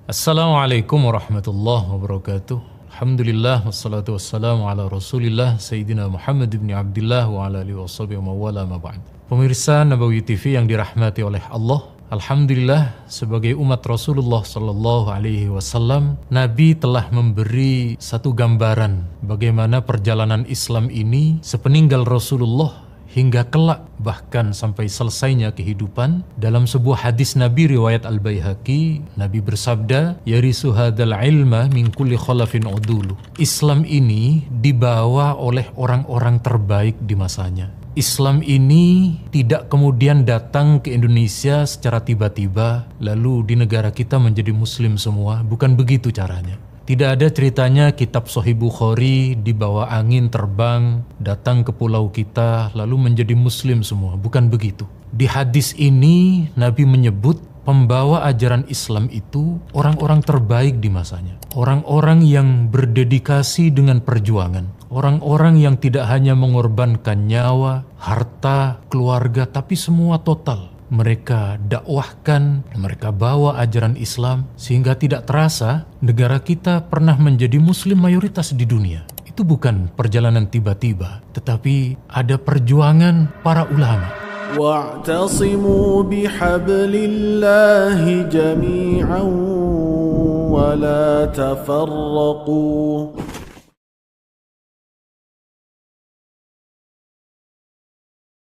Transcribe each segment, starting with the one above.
Assalamualaikum warahmatullahi wabarakatuh. Alhamdulillah wassalatu wassalamu ala Rasulillah Sayyidina Muhammad ibn Abdullah wa ala alihi washabihi wa wala ma ba'd. Pemirsa Nabawi TV yang dirahmati oleh Allah, alhamdulillah sebagai umat Rasulullah sallallahu alaihi wasallam, Nabi telah memberi satu gambaran bagaimana perjalanan Islam ini sepeninggal Rasulullah hingga kelak, bahkan sampai selesainya kehidupan. Dalam sebuah hadis Nabi riwayat Al-Baihaqi, Nabi bersabda, "Yarisu hadzal ilma min kulli khalafin udulu." Islam ini dibawa oleh orang-orang terbaik di masanya. Islam ini tidak kemudian datang ke Indonesia secara tiba-tiba, lalu di negara kita menjadi muslim semua. Bukan begitu caranya. Tidak ada ceritanya kitab Sahih Bukhari dibawa angin terbang, datang ke pulau kita, lalu menjadi muslim semua. Bukan begitu. Di hadis ini, Nabi menyebut pembawa ajaran Islam itu orang-orang terbaik di masanya. Orang-orang yang berdedikasi dengan perjuangan. Orang-orang yang tidak hanya mengorbankan nyawa, harta, keluarga, tapi semua total. Mereka dakwahkan, mereka bawa ajaran Islam sehingga tidak terasa negara kita pernah menjadi muslim mayoritas di dunia. Itu bukan perjalanan tiba-tiba, tetapi ada perjuangan para ulama. Wa'tasimu bihablillahi jami'an wa la tafarraqu.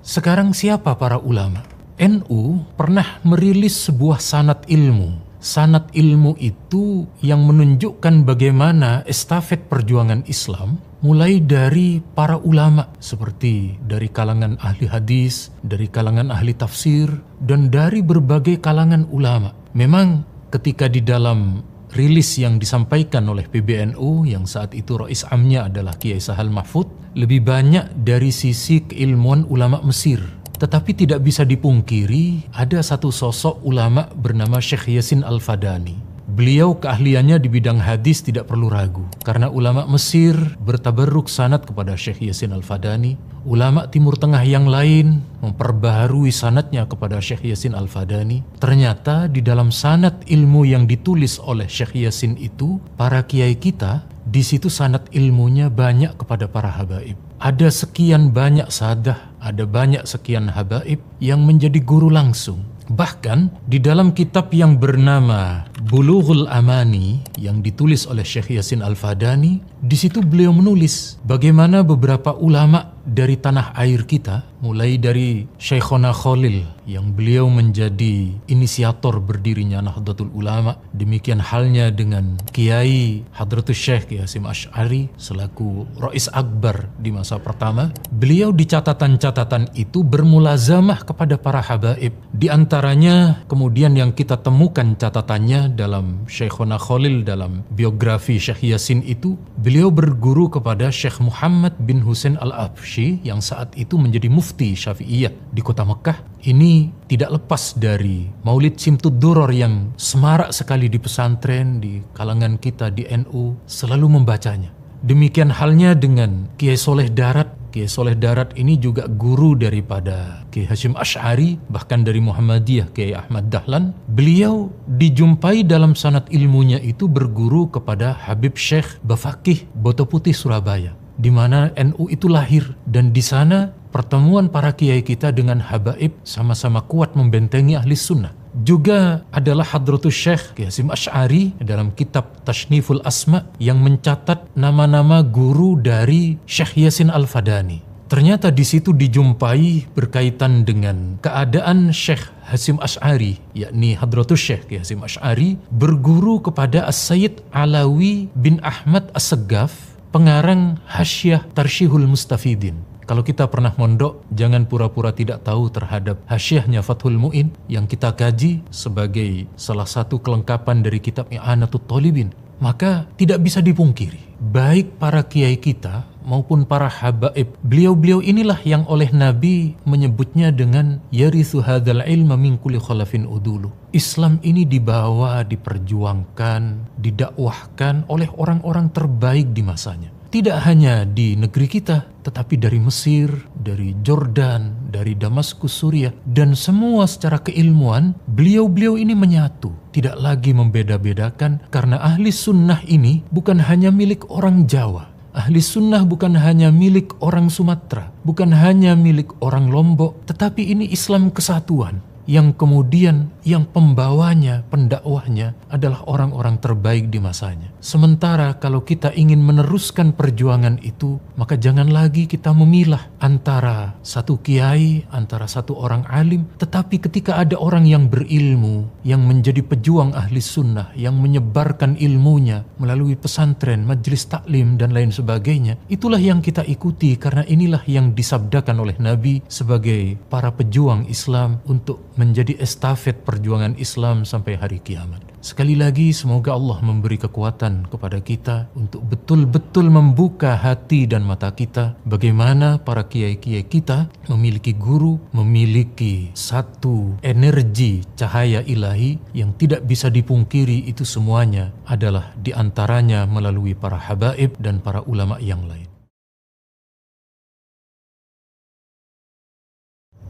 Sekarang siapa para ulama? NU pernah merilis sebuah sanad ilmu. Sanad ilmu itu yang menunjukkan bagaimana estafet perjuangan Islam mulai dari para ulama, seperti dari kalangan ahli hadis, dari kalangan ahli tafsir, dan dari berbagai kalangan ulama. Memang ketika di dalam rilis yang disampaikan oleh PBNU yang saat itu Rais Amnya adalah Kiai Sahal Mahfud, lebih banyak dari sisi keilmuan ulama Mesir. Tetapi tidak bisa dipungkiri ada satu sosok ulama bernama Syekh Yasin Al-Fadani. Beliau keahliannya di bidang hadis tidak perlu ragu, karena ulama Mesir bertabarruk sanad kepada Syekh Yasin Al-Fadani. Ulama Timur Tengah yang lain memperbaharui sanadnya kepada Syekh Yasin Al-Fadani. Ternyata di dalam sanad ilmu yang ditulis oleh Syekh Yasin itu, para kiai kita di situ sanad ilmunya banyak kepada para habaib. Ada sekian banyak sadah, ada banyak sekian habaib yang menjadi guru langsung. Bahkan di dalam kitab yang bernama Bulughul Amani yang ditulis oleh Syekh Yasin Al-Fadani, di situ beliau menulis bagaimana beberapa ulama dari tanah air kita, mulai dari Syekhona Khalil yang beliau menjadi inisiator berdirinya Nahdlatul Ulama. Demikian halnya dengan Kiai Hadratus Syekh Kiai Hasyim Asy'ari selaku Rais Akbar di masa pertama. Beliau di catatan-catatan itu bermulazamah kepada para habaib. Di antaranya kemudian yang kita temukan catatannya dalam Syekhona Khalil dalam biografi Syekh Yasin itu, beliau berguru kepada Syekh Muhammad bin Husain Al-Absyi yang saat itu menjadi mufti Syafi'iyah di kota Mekah. Ini tidak lepas dari Maulid Simtud Duror yang semarak sekali di pesantren, di kalangan kita di NU selalu membacanya. Demikian halnya dengan Kiai Soleh Darat. Kiai Soleh Darat ini juga guru daripada Kiai Hasyim Asy'ari, bahkan dari Muhammadiyah Kiai Ahmad Dahlan. Beliau dijumpai dalam sanad ilmunya itu berguru kepada Habib Syekh Bafakih Boto Putih Surabaya, di mana NU itu lahir, dan di sana pertemuan para kiai kita dengan habaib sama-sama kuat membentengi ahli sunnah. Juga adalah Hadratus Syekh Kiai Hasyim Asy'ari dalam kitab Tashniful Asma yang mencatat nama-nama guru dari Syekh Yasin Al-Fadani. Ternyata di situ dijumpai berkaitan dengan keadaan Syekh Hasyim Asy'ari, yakni Hadratus Syekh Kiai Hasyim Asy'ari berguru kepada As-Sayyid Alawi bin Ahmad As-Seggaf, pengarang Hasyiah Tarsyihul Mustafidin. Kalau kita pernah mondok, jangan pura-pura tidak tahu terhadap hasyiahnya Fathul Mu'in yang kita kaji sebagai salah satu kelengkapan dari kitab I'anatul Talibin. Maka tidak bisa dipungkiri, baik para kiai kita maupun para habaib, beliau-beliau inilah yang oleh Nabi menyebutnya dengan yarithu hadzal ilma min kulli khalafin udulu. Islam ini dibawa, diperjuangkan, didakwahkan oleh orang-orang terbaik di masanya. tidak hanya di negeri kita, tetapi dari Mesir, dari Jordan, dari Damaskus, Suriah, dan semua secara keilmuan, beliau-beliau ini menyatu. Tidak lagi membeda-bedakan, karena ahli sunnah ini bukan hanya milik orang Jawa. Ahli sunnah bukan hanya milik orang Sumatera, bukan hanya milik orang Lombok, tetapi ini Islam kesatuan. Yang kemudian yang pembawanya, pendakwahnya adalah orang-orang terbaik di masanya. Sementara kalau kita ingin meneruskan perjuangan itu, maka jangan lagi kita memilah antara satu kiai, antara satu orang alim, tetapi ketika ada orang yang berilmu, yang menjadi pejuang ahli sunnah, yang menyebarkan ilmunya melalui pesantren, majelis taklim, dan lain sebagainya, itulah yang kita ikuti, karena inilah yang disabdakan oleh Nabi sebagai para pejuang Islam untuk menjadi estafet perjuangan Islam sampai hari kiamat. Sekali lagi, semoga Allah memberi kekuatan kepada kita untuk betul-betul membuka hati dan mata kita bagaimana para kiai-kiai kita memiliki guru, memiliki satu energi cahaya ilahi yang tidak bisa dipungkiri. Itu semuanya adalah diantaranya melalui para habaib dan para ulama yang lain.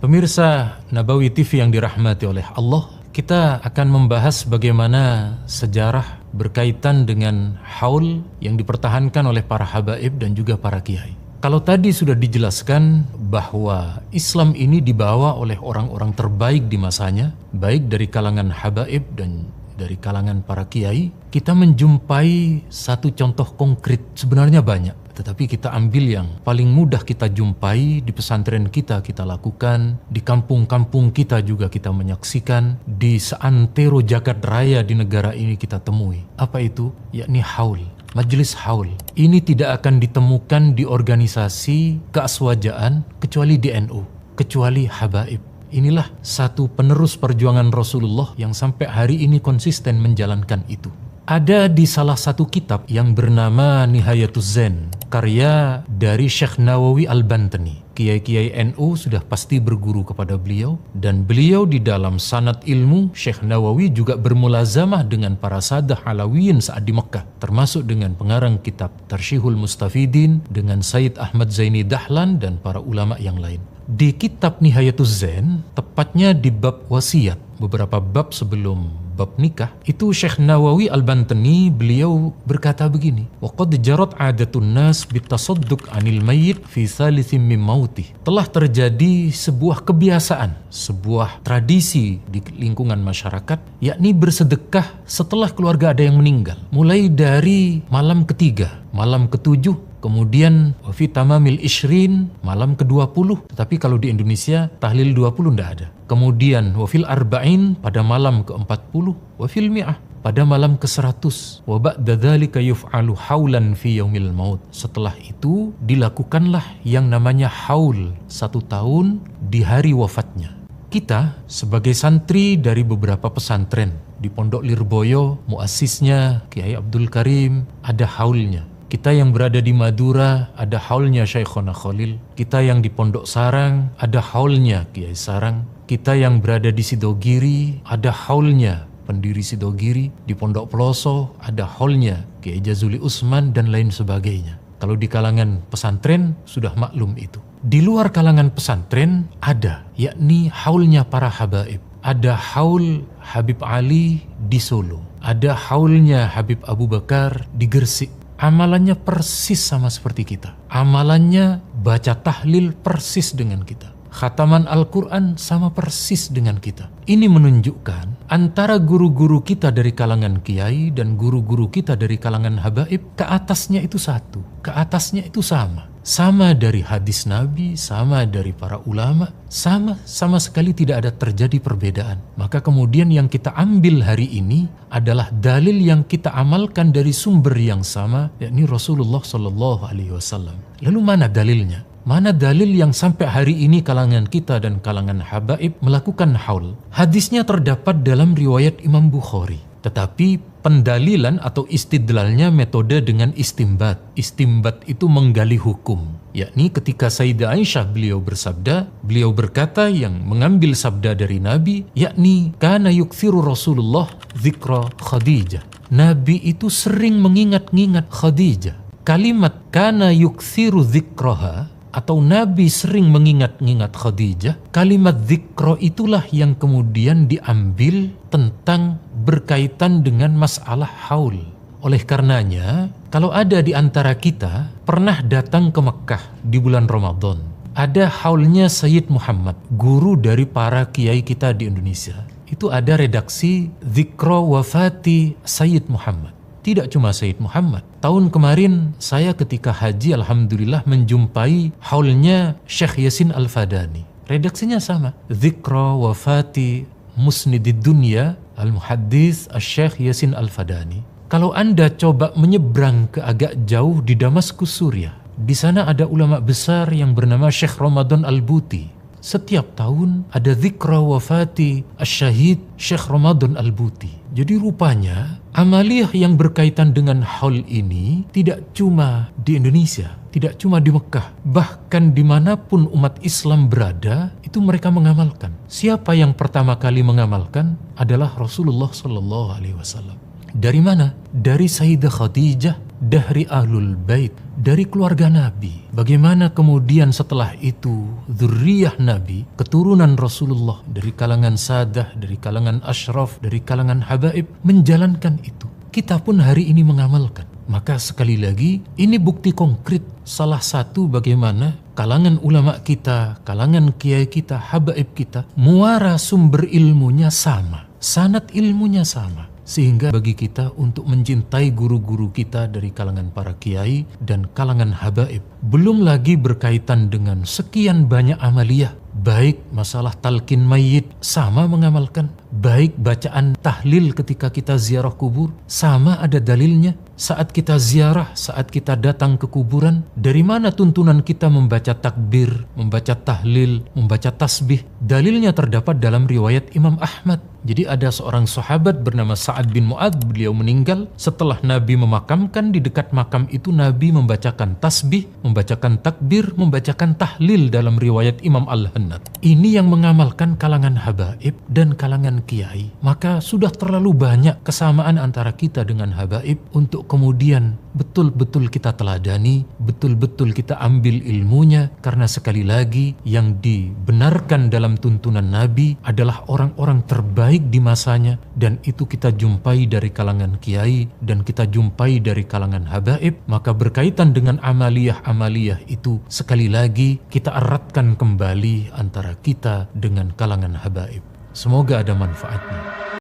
Pemirsa Nabawi TV yang dirahmati oleh Allah, kita akan membahas bagaimana sejarah berkaitan dengan haul yang dipertahankan oleh para habaib dan juga para kiai. Kalau tadi sudah dijelaskan bahwa Islam ini dibawa oleh orang-orang terbaik di masanya, baik dari kalangan habaib dan dari kalangan para kiai, kita menjumpai satu contoh konkret, sebenarnya banyak. Tetapi kita ambil yang paling mudah kita jumpai di pesantren kita lakukan, di kampung-kampung kita juga kita menyaksikan, di seantero jagat raya di negara ini kita temui. Apa itu? Yakni haul, majelis haul. Ini tidak akan ditemukan di organisasi keaswajaan kecuali di NU, kecuali habaib. Inilah satu penerus perjuangan Rasulullah yang sampai hari ini konsisten menjalankan itu. Ada di salah satu kitab yang bernama Nihayatuz Zen, karya dari Syekh Nawawi Al-Bantani. Kiai-kiai NU sudah pasti berguru kepada beliau, dan beliau di dalam sanad ilmu, Syekh Nawawi juga bermulazamah dengan para sadah Alawiyin saat di Mekah, termasuk dengan pengarang kitab Tarsyihul Mustafidin, dengan Sayyid Ahmad Zaini Dahlan dan para ulama yang lain. Di kitab Nihayatuz Zen, tepatnya di bab wasiat, beberapa bab sebelum bab nikah, itu Syekh Nawawi Al-Bantani beliau berkata begini, waqad jarat 'adatun nas bitasadduq 'anil mayyit fi thalithin min mautih. Telah terjadi sebuah kebiasaan, sebuah tradisi di lingkungan masyarakat, yakni bersedekah setelah keluarga ada yang meninggal, mulai dari malam ketiga, malam ketujuh, kemudian wafi tamamil ishrin, malam ke-20, tetapi kalau di Indonesia tahlil 20 tidak ada. Kemudian wafil arba'in, pada malam ke-40, wafil mi'ah, pada malam ke-100, wa ba'da dzalika yuf'alu haulan fi yaumil maut. Setelah itu dilakukanlah yang namanya haul, 1 tahun di hari wafatnya. Kita sebagai santri dari beberapa pesantren di Pondok Lirboyo, muassisnya Kiai Abdul Karim, ada haulnya. Kita yang berada di Madura, ada haulnya Syekhona Khalil. Kita yang di Pondok Sarang, ada haulnya Kiai Sarang. Kita yang berada di Sidogiri, ada haulnya pendiri Sidogiri. Di Pondok Peloso, ada haulnya Kiai Jazuli Usman dan lain sebagainya. Kalau di kalangan pesantren, sudah maklum itu. Di luar kalangan pesantren, ada, yakni haulnya para habaib. Ada haul Habib Ali di Solo. Ada haulnya Habib Abu Bakar di Gresik. Amalannya persis sama seperti kita. Amalannya baca tahlil persis dengan kita. Khataman Al-Quran sama persis dengan kita. Ini menunjukkan antara guru-guru kita dari kalangan kiai dan guru-guru kita dari kalangan habaib, ke atasnya itu satu, ke atasnya itu sama. Sama dari hadis Nabi, sama dari para ulama, sama sekali tidak ada terjadi perbedaan. Maka kemudian yang kita ambil hari ini adalah dalil yang kita amalkan dari sumber yang sama, yakni Rasulullah SAW. Lalu mana dalilnya? Mana dalil yang sampai hari ini kalangan kita dan kalangan habaib melakukan haul? Hadisnya terdapat dalam riwayat Imam Bukhari. Tetapi pendalilan atau istidlalnya metode dengan istimbat. Istimbat itu menggali hukum. Yakni ketika Sayyidah Aisyah beliau bersabda, beliau berkata yang mengambil sabda dari Nabi, yakni kana yukthiru Rasulullah dzikra Khadijah. Nabi itu sering mengingat-ingat Khadijah. kalimat kana yukthiru dzikraha, atau Nabi sering mengingat-ingat Khadijah, kalimat dzikra itulah yang kemudian diambil tentang berkaitan dengan masalah haul. Oleh karenanya, kalau ada di antara kita pernah datang ke Mekah di bulan Ramadan, ada haulnya Sayyid Muhammad, guru dari para kiai kita di Indonesia. Itu ada redaksi Dzikra Wafati Sayyid Muhammad. Tidak cuma Sayyid Muhammad. Tahun kemarin saya ketika haji alhamdulillah menjumpai haulnya Syekh Yasin Al-Fadani. Redaksinya sama. Dzikra Wafati Musnidid Dunya Al-Muhaddis Syekh Yasin Al-Fadani. Kalau Anda coba menyeberang ke agak jauh di Damaskus, Suriah, di sana ada ulama besar yang bernama Syekh Ramadan Al-Buti. Setiap tahun ada Dzikra Wafati Asy-Syahid Syekh Ramadan Al-Buti. Jadi rupanya amaliyah yang berkaitan dengan haul ini tidak cuma di Indonesia, tidak cuma di Mekah, bahkan dimanapun umat Islam berada, itu mereka mengamalkan. Siapa yang pertama kali mengamalkan adalah Rasulullah SAW. Dari mana? Dari Sayyidah Khadijah, dari Ahlul Bait, dari keluarga Nabi. Bagaimana kemudian setelah itu dzurriyyah Nabi, keturunan Rasulullah dari kalangan sadah, dari kalangan asyraf, dari kalangan habaib menjalankan itu. Kita pun hari ini mengamalkan. Maka sekali lagi ini bukti konkret salah satu bagaimana kalangan ulama kita, kalangan kiai kita, habaib kita, muara sumber ilmunya sama, sanad ilmunya sama. Sehingga bagi kita untuk mencintai guru-guru kita dari kalangan para kiai dan kalangan habaib, belum lagi berkaitan dengan sekian banyak amaliyah, baik masalah talqin mayit sama mengamalkan, baik bacaan tahlil ketika kita ziarah kubur sama ada dalilnya. Saat kita ziarah, saat kita datang ke kuburan, dari mana tuntunan kita membaca takbir, membaca tahlil, membaca tasbih? Dalilnya terdapat dalam riwayat Imam Ahmad. Jadi ada seorang sahabat bernama Sa'ad bin Mu'adz, beliau meninggal. Setelah Nabi memakamkan, di dekat makam itu Nabi membacakan tasbih, membacakan takbir, membacakan tahlil dalam riwayat Imam Al-Hannad. Ini yang mengamalkan kalangan habaib dan kalangan kiai. Maka sudah terlalu banyak kesamaan antara kita dengan habaib untuk kemudian betul-betul kita teladani, betul-betul kita ambil ilmunya. Karena sekali lagi yang dibenarkan dalam tuntunan Nabi adalah orang-orang terbaik di masanya, dan itu kita jumpai dari kalangan kiai dan kita jumpai dari kalangan habaib. Maka berkaitan dengan amaliyah-amaliyah itu sekali lagi kita eratkan kembali antara kita dengan kalangan habaib. Semoga ada manfaatnya.